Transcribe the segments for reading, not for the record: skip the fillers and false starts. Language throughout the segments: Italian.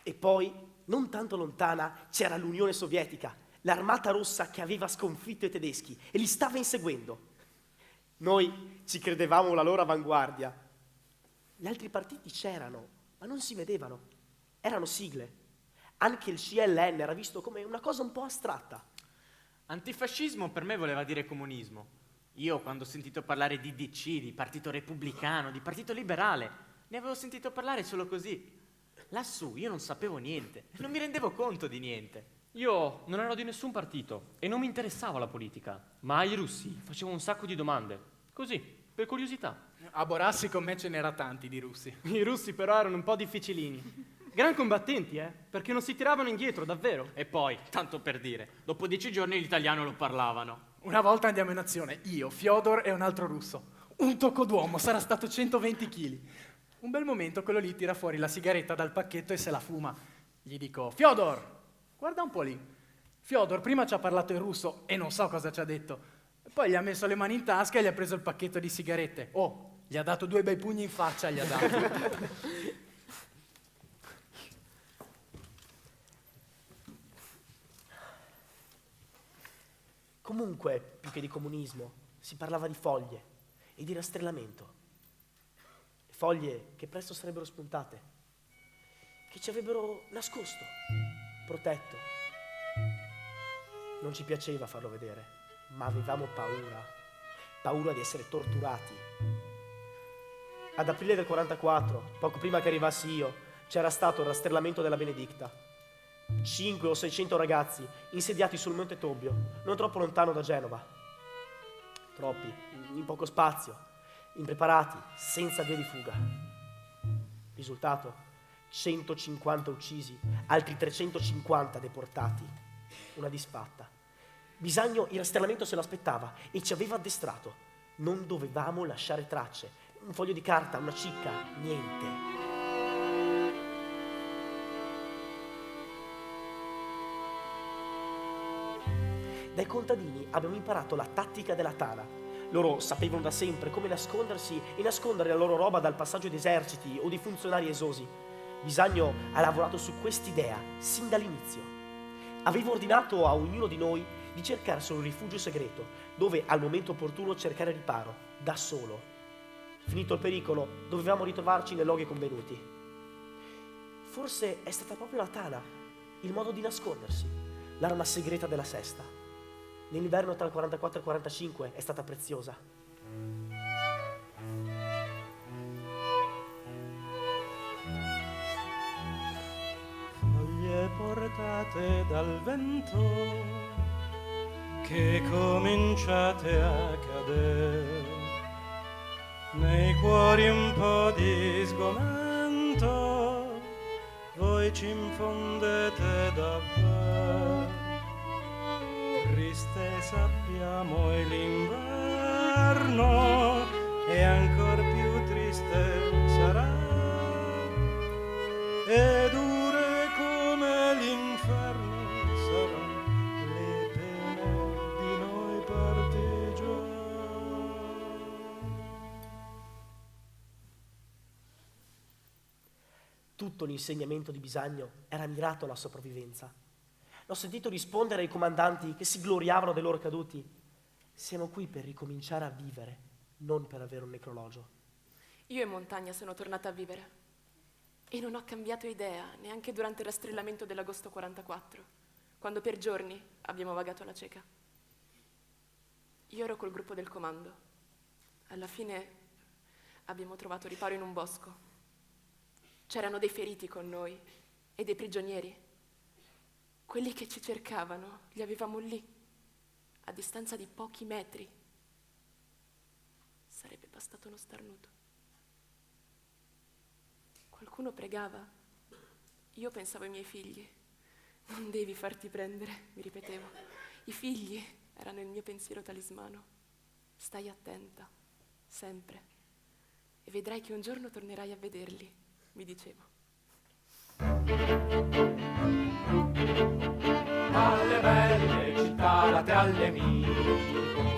E poi, non tanto lontana, c'era l'Unione Sovietica, l'armata rossa che aveva sconfitto i tedeschi e li stava inseguendo. Noi ci credevamo la loro avanguardia. Gli altri partiti c'erano, ma non si vedevano. Erano sigle. Anche il CLN era visto come una cosa un po' astratta. Antifascismo per me voleva dire comunismo. Io, quando ho sentito parlare di DC, di Partito Repubblicano, di Partito Liberale, ne avevo sentito parlare solo così. Lassù io non sapevo niente, non mi rendevo conto di niente. Io non ero di nessun partito e non mi interessava la politica, ma ai russi facevo un sacco di domande, così, per curiosità. A Borassi con me ce n'era tanti di russi. I russi però erano un po' difficilini. Gran combattenti, perché non si tiravano indietro, davvero. E poi, tanto per dire, dopo 10 giorni l'italiano lo parlavano. Una volta andiamo in azione, io, Fyodor e un altro russo. Un tocco d'uomo, sarà stato 120 kg. Un bel momento quello lì tira fuori la sigaretta dal pacchetto e se la fuma. Gli dico, Fyodor, guarda un po' lì. Fyodor prima ci ha parlato in russo e non so cosa ci ha detto. Poi gli ha messo le mani in tasca e gli ha preso il pacchetto di sigarette. Oh, gli ha dato 2 bei pugni in faccia, gli ha dato. Comunque, più che di comunismo, si parlava di foglie e di rastrellamento. Foglie che presto sarebbero spuntate, che ci avrebbero nascosto, protetto. Non ci piaceva farlo vedere, ma avevamo paura di essere torturati. Ad aprile del 44, poco prima che arrivassi io, c'era stato il rastrellamento della Benedicta. 500 o 600 ragazzi insediati sul Monte Tobbio, non troppo lontano da Genova. Troppi, in poco spazio, impreparati, senza via di fuga. Risultato: 150 uccisi, altri 350 deportati. Una disfatta. Bisagno il rastrellamento se lo aspettava e ci aveva addestrato. Non dovevamo lasciare tracce. Un foglio di carta, una cicca, niente. Dai contadini abbiamo imparato la tattica della tana. Loro sapevano da sempre come nascondersi e nascondere la loro roba dal passaggio di eserciti o di funzionari esosi. Bisagno ha lavorato su quest'idea sin dall'inizio. Aveva ordinato a ognuno di noi di cercarsi un rifugio segreto, dove al momento opportuno cercare riparo, da solo. Finito il pericolo, dovevamo ritrovarci nei luoghi convenuti. Forse è stata proprio la tana, il modo di nascondersi, l'arma segreta della sesta. Nell'inverno tra il 44 e il 45 è stata preziosa. Foglie portate dal vento che cominciate a cadere, nei cuori un po' di sgomento, voi ci infondete davvero. Triste sappiamo è l'inverno e ancor più triste sarà, e dure come l'inferno saranno le pene di noi partigiani. Tutto l'insegnamento di Bisagno era mirato alla sopravvivenza. L'ho sentito rispondere ai comandanti che si gloriavano dei loro caduti. Siamo qui per ricominciare a vivere, non per avere un necrologio. Io in montagna sono tornata a vivere e non ho cambiato idea neanche durante il rastrellamento dell'agosto 44, quando per giorni abbiamo vagato alla cieca. Io ero col gruppo del comando. Alla fine abbiamo trovato riparo in un bosco. C'erano dei feriti con noi e dei prigionieri. Quelli che ci cercavano li avevamo lì, a distanza di pochi metri. Sarebbe bastato uno starnuto. Qualcuno pregava. Io pensavo ai miei figli. Non devi farti prendere, mi ripetevo. I figli erano il mio pensiero talismano. Stai attenta, sempre. E vedrai che un giorno tornerai a vederli, mi dicevo. Alle belle città date al nemico,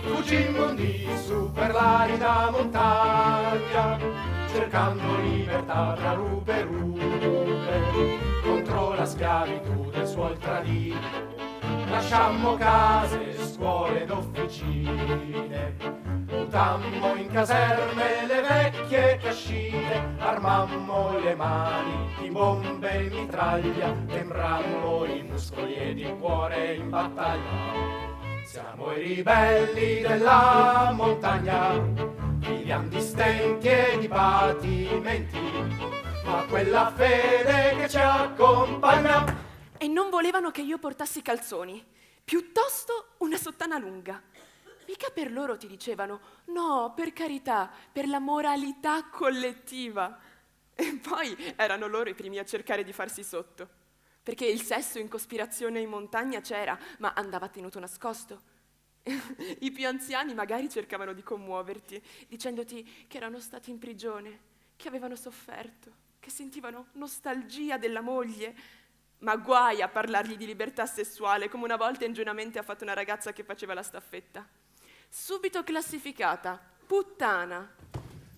fuggimmo di su per l'arida montagna, cercando libertà tra rupe e rupe, contro schiavitù del suol tradito. Lasciammo case, scuole ed officine, mutammo in caserme le vecchie cascine, armammo le mani di bombe e mitraglia, tembrammo i muscoli ed il cuore in battaglia. Siamo i ribelli della montagna, viviamo di stenti e di patimenti, ma quella fede che ci accompagna. E non volevano che io portassi calzoni, piuttosto una sottana lunga. Mica per loro ti dicevano, no, per carità, per la moralità collettiva. E poi erano loro i primi a cercare di farsi sotto. Perché il sesso in cospirazione in montagna c'era, ma andava tenuto nascosto. I più anziani magari cercavano di commuoverti, dicendoti che erano stati in prigione, che avevano sofferto, che sentivano nostalgia della moglie. Ma guai a parlargli di libertà sessuale, come una volta ingenuamente ha fatto una ragazza che faceva la staffetta. Subito classificata, puttana.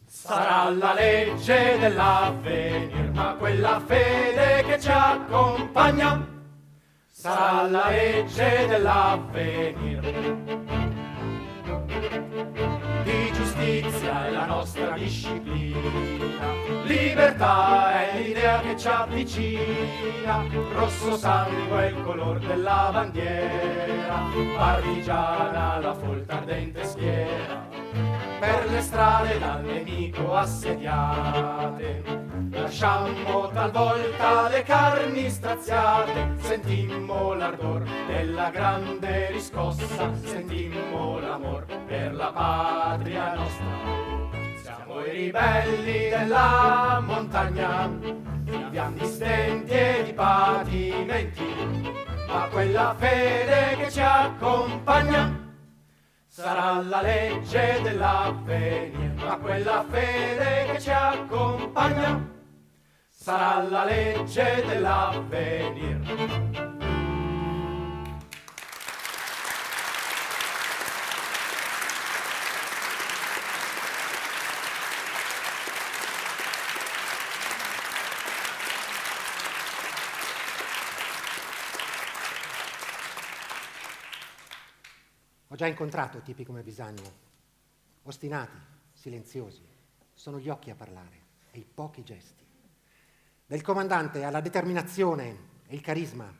Sarà la legge dell'avvenir, ma quella fede che ci accompagna. Sarà la legge dell'avvenir. Di giustizia è la nostra disciplina, libertà è l'idea che ci avvicina, rosso sangue è il color della bandiera, partigiana la folta ardente schiera, per le strade dal nemico assediate, lasciammo talvolta le carni straziate, sentimmo l'ardor della grande riscossa, sentimmo l'amor per la patria nostra. Siamo i ribelli della montagna, viviamo di stenti e di patimenti, ma quella fede che ci accompagna sarà la legge dell'avvenir, ma quella fede che ci accompagna sarà la legge dell'avvenir. Ho già incontrato tipi come Bisagno, ostinati, silenziosi, sono gli occhi a parlare e i pochi gesti. Del comandante alla determinazione e il carisma,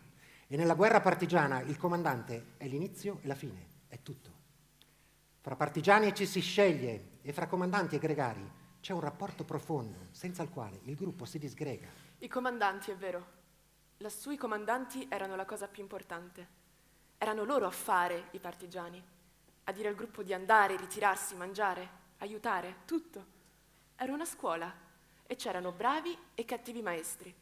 e nella guerra partigiana il comandante è l'inizio e la fine, è tutto. Fra partigiani ci si sceglie e fra comandanti e gregari c'è un rapporto profondo, senza il quale il gruppo si disgrega. I comandanti, è vero. Lassù i comandanti erano la cosa più importante. Erano loro a fare i partigiani, a dire al gruppo di andare, ritirarsi, mangiare, aiutare, tutto. Era una scuola e c'erano bravi e cattivi maestri.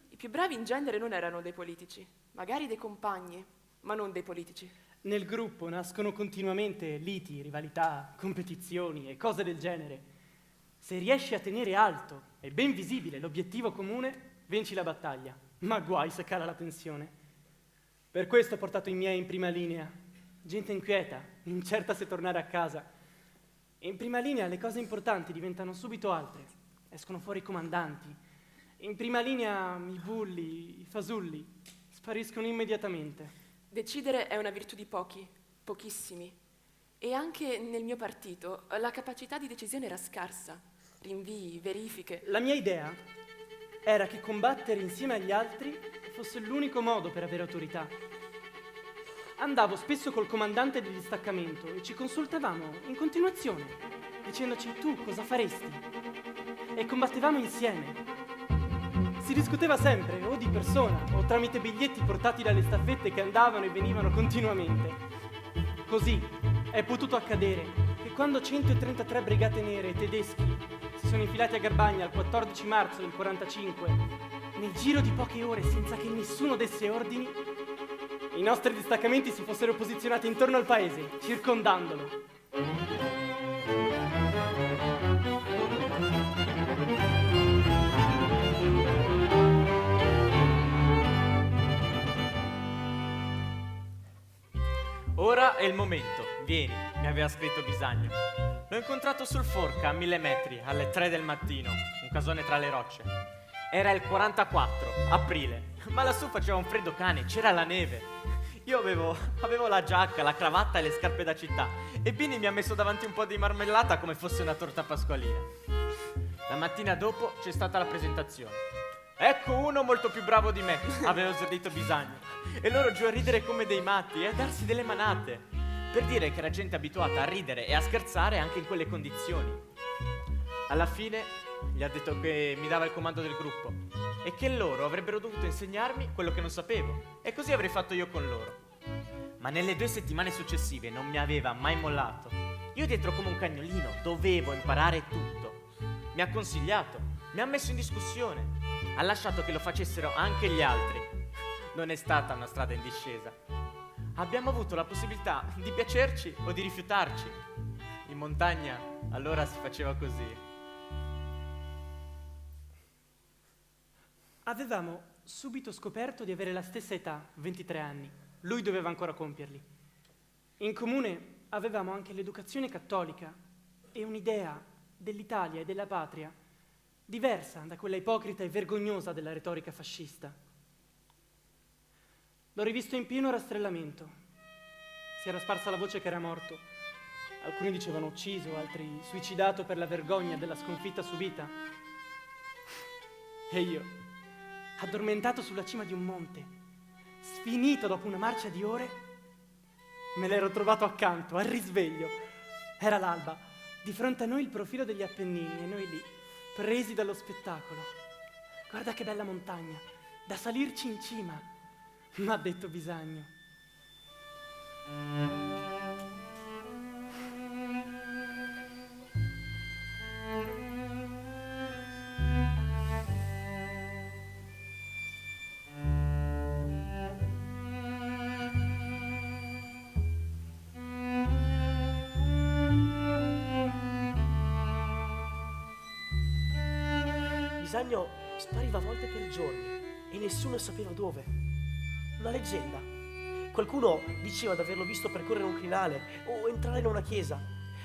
I più bravi in genere non erano dei politici, magari dei compagni, ma non dei politici. Nel gruppo nascono continuamente liti, rivalità, competizioni e cose del genere. Se riesci a tenere alto e ben visibile l'obiettivo comune, vinci la battaglia, ma guai se cala la tensione. Per questo ho portato i miei in prima linea, gente inquieta, incerta se tornare a casa. E in prima linea le cose importanti diventano subito altre, escono fuori i comandanti. In prima linea i bulli, i fasulli, spariscono immediatamente. Decidere è una virtù di pochi, pochissimi. E anche nel mio partito la capacità di decisione era scarsa. Rinvii, verifiche. La mia idea era che combattere insieme agli altri fosse l'unico modo per avere autorità. Andavo spesso col comandante del distaccamento e ci consultavamo in continuazione, dicendoci tu cosa faresti? E combattevamo insieme. Si discuteva sempre, o di persona, o tramite biglietti portati dalle staffette che andavano e venivano continuamente. Così è potuto accadere che quando 133 brigate nere tedeschi si sono infilati a Garbagna il 14 marzo del 45, nel giro di poche ore, senza che nessuno desse ordini, i nostri distaccamenti si fossero posizionati intorno al paese, circondandolo. Ora è il momento, vieni, mi aveva scritto Bisagno. L'ho incontrato sul Forca a 1000 metri, alle 3 del mattino, un casone tra le rocce. Era il 44, aprile, ma lassù faceva un freddo cane, c'era la neve. Io avevo la giacca, la cravatta e le scarpe da città e Bini mi ha messo davanti un po' di marmellata come fosse una torta pasqualina. La mattina dopo c'è stata la presentazione. Ecco uno molto più bravo di me, aveva esordito Bisagno. E loro giù a ridere come dei matti e a darsi delle manate, per dire che era gente abituata a ridere e a scherzare anche in quelle condizioni. Alla fine gli ha detto che mi dava il comando del gruppo e che loro avrebbero dovuto insegnarmi quello che non sapevo, e così avrei fatto io con loro. Ma nelle 2 settimane successive non mi aveva mai mollato. Io dietro come un cagnolino dovevo imparare tutto. Mi ha consigliato, mi ha messo in discussione, ha lasciato che lo facessero anche gli altri. Non è stata una strada in discesa. Abbiamo avuto la possibilità di piacerci o di rifiutarci. In montagna allora si faceva così. Avevamo subito scoperto di avere la stessa età, 23 anni. Lui doveva ancora compierli. In comune avevamo anche l'educazione cattolica e un'idea dell'Italia e della patria diversa da quella ipocrita e vergognosa della retorica fascista. L'ho rivisto in pieno rastrellamento. Si era sparsa la voce che era morto. Alcuni dicevano ucciso, altri suicidato per la vergogna della sconfitta subita. E io, addormentato sulla cima di un monte, sfinito dopo una marcia di ore, me l'ero trovato accanto, al risveglio. Era l'alba, di fronte a noi il profilo degli Appennini e noi lì, presi dallo spettacolo. Guarda che bella montagna, da salirci in cima, m'ha detto Bisagno. Bisagno spariva a volte per giorni e nessuno sapeva dove. Una leggenda. Qualcuno diceva di averlo visto percorrere un crinale o entrare in una chiesa.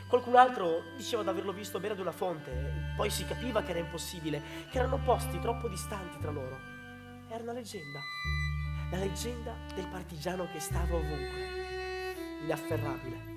Qualcun altro diceva di averlo visto bere ad una fonte. Poi si capiva che era impossibile, che erano posti troppo distanti tra loro. Era una leggenda. La leggenda del partigiano che stava ovunque. Inafferrabile.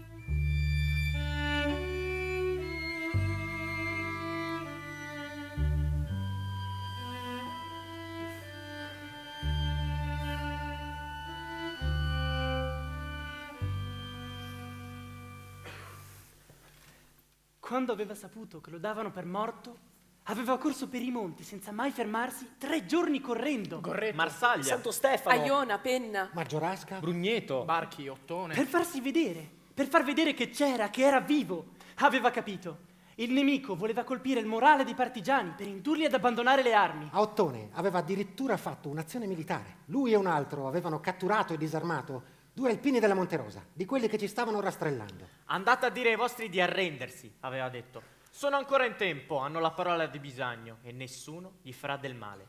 Quando aveva saputo che lo davano per morto, aveva corso per i monti senza mai fermarsi 3 giorni correndo. Marsaglia, Santo Stefano. Aiona, Penna. Maggiorasca? Brugneto. Barchi, Ottone. Per farsi vedere, per far vedere che c'era, che era vivo. Aveva capito. Il nemico voleva colpire il morale dei partigiani per indurli ad abbandonare le armi. A Ottone aveva addirittura fatto un'azione militare. Lui e un altro avevano catturato e disarmato 2 alpini della Monterosa, di quelli che ci stavano rastrellando. andate a dire ai vostri di arrendersi, aveva detto. Sono ancora in tempo, hanno la parola di Bisagno e nessuno gli farà del male.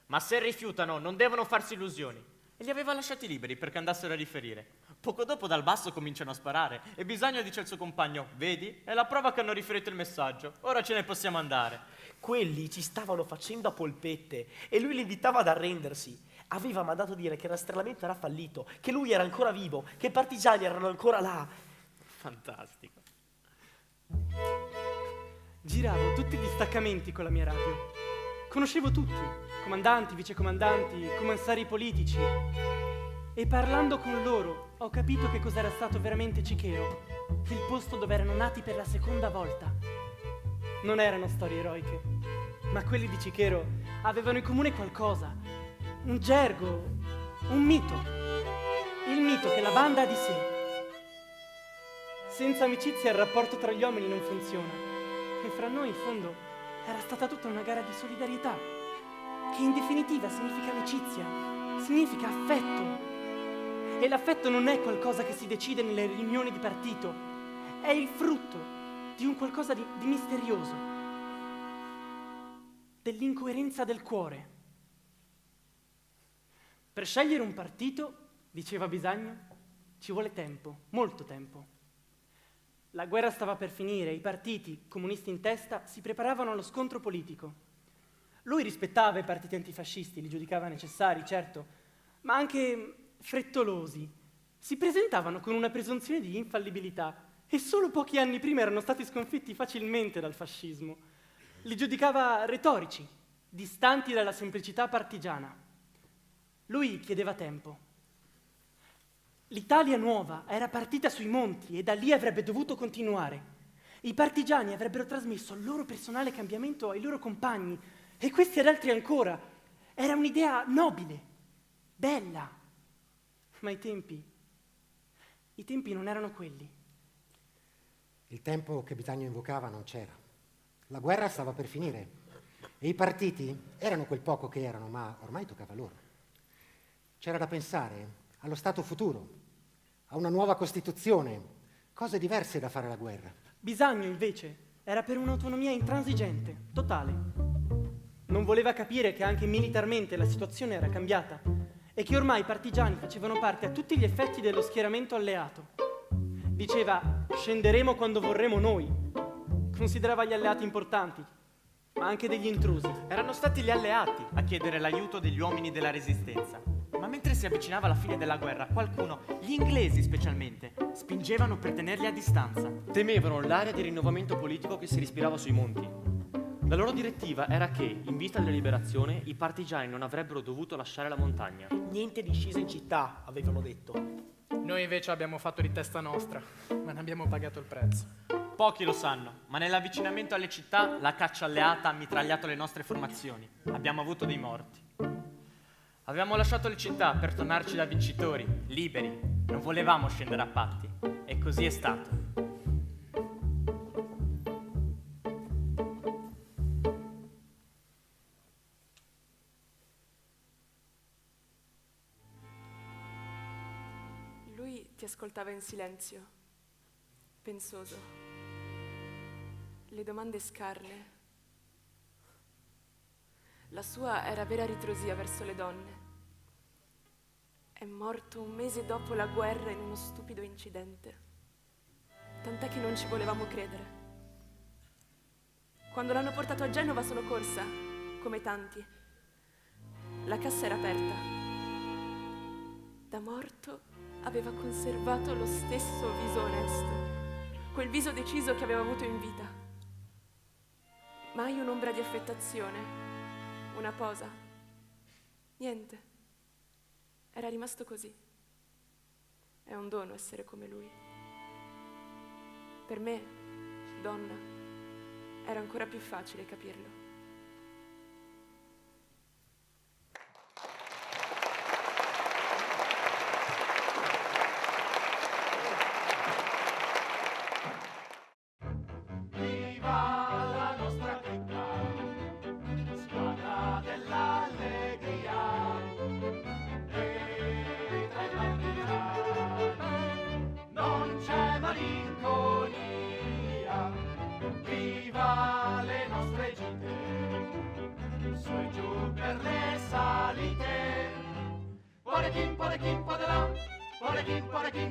Ma se rifiutano non devono farsi illusioni. E li aveva lasciati liberi perché andassero a riferire. Poco dopo dal basso cominciano a sparare e Bisagno dice al suo compagno: vedi, è la prova che hanno riferito il messaggio, ora ce ne possiamo andare. Quelli ci stavano facendo a polpette e lui li invitava ad arrendersi. Aveva mandato dire che il rastrellamento era fallito, che lui era ancora vivo, che i partigiani erano ancora là. Fantastico. Giravo tutti gli staccamenti con la mia radio. Conoscevo tutti, comandanti, vicecomandanti, commissari politici. E parlando con loro ho capito che cos'era stato veramente Cichero, il posto dove erano nati per la seconda volta. Non erano storie eroiche, ma quelli di Cichero avevano in comune qualcosa, un gergo, un mito. Il mito che la banda ha di sé. Senza amicizia il rapporto tra gli uomini non funziona. E fra noi, in fondo, era stata tutta una gara di solidarietà, che in definitiva significa amicizia, significa affetto. E l'affetto non è qualcosa che si decide nelle riunioni di partito, è il frutto di un qualcosa di misterioso, dell'incoerenza del cuore. Per scegliere un partito, diceva Bisagno, ci vuole tempo, molto tempo. La guerra stava per finire, i partiti, comunisti in testa, si preparavano allo scontro politico. Lui rispettava i partiti antifascisti, li giudicava necessari, certo, ma anche frettolosi. Si presentavano con una presunzione di infallibilità e solo pochi anni prima erano stati sconfitti facilmente dal fascismo. Li giudicava retorici, distanti dalla semplicità partigiana. Lui chiedeva tempo. L'Italia nuova era partita sui monti e da lì avrebbe dovuto continuare. I partigiani avrebbero trasmesso il loro personale cambiamento ai loro compagni e questi ad altri ancora. Era un'idea nobile, bella, ma i tempi non erano quelli. Il tempo che Bisagno invocava non c'era. La guerra stava per finire e i partiti erano quel poco che erano, ma ormai toccava loro. C'era da pensare allo Stato futuro, a una nuova Costituzione, cose diverse da fare la guerra. Bisagno, invece, era per un'autonomia intransigente, totale. Non voleva capire che anche militarmente la situazione era cambiata e che ormai i partigiani facevano parte a tutti gli effetti dello schieramento alleato. Diceva, scenderemo quando vorremo noi. Considerava gli alleati importanti, ma anche degli intrusi. Erano stati gli alleati a chiedere l'aiuto degli uomini della resistenza. Ma mentre si avvicinava la fine della guerra, qualcuno, gli inglesi specialmente, spingevano per tenerli a distanza. Temevano l'area di rinnovamento politico che si respirava sui monti. La loro direttiva era che, in vista della liberazione, i partigiani non avrebbero dovuto lasciare la montagna. Niente discesa in città, avevano detto. Noi invece abbiamo fatto di testa nostra, ma ne abbiamo pagato il prezzo. Pochi lo sanno, ma nell'avvicinamento alle città la caccia alleata ha mitragliato le nostre formazioni. Abbiamo avuto dei morti. Avevamo lasciato le città per tornarci da vincitori, liberi. Non volevamo scendere a patti. E così è stato. Lui ti ascoltava in silenzio, pensoso. Le domande scarne. La sua era vera ritrosia verso le donne. È morto un mese dopo la guerra in uno stupido incidente. Tant'è che non ci volevamo credere. Quando l'hanno portato a Genova sono corsa, come tanti. La cassa era aperta. Da morto aveva conservato lo stesso viso onesto, quel viso deciso che aveva avuto in vita. Mai un'ombra di affettazione. Una posa. Niente. Era rimasto così. È un dono essere come lui. Per me, donna, era ancora più facile capirlo.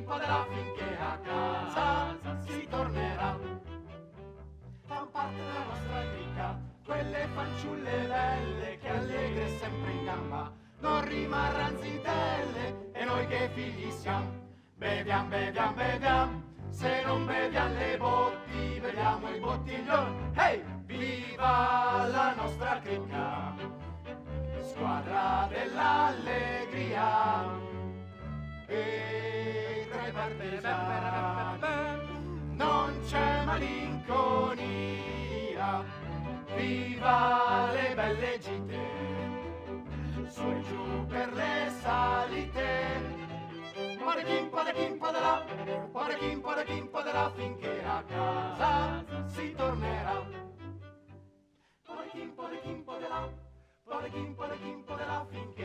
Po' di là, finché a casa si tornerà. Fan parte della nostra cricca quelle fanciulle belle che allegre sempre in gamba non rimarran zitelle. E noi che figli siamo, beviam, beviam, beviam. Se non beviam le botti, beviamo i bottiglioni. Hey! Viva la nostra cricca, squadra dell'allegria. E tra i partigiani non c'è malinconia. Viva le belle gite, su e giù per le salite. Podechim, podechim, podela, podechim, podechim, podela, finché a casa si tornerà. Podechim, podechim, podela, podechim, podechim, podela, finché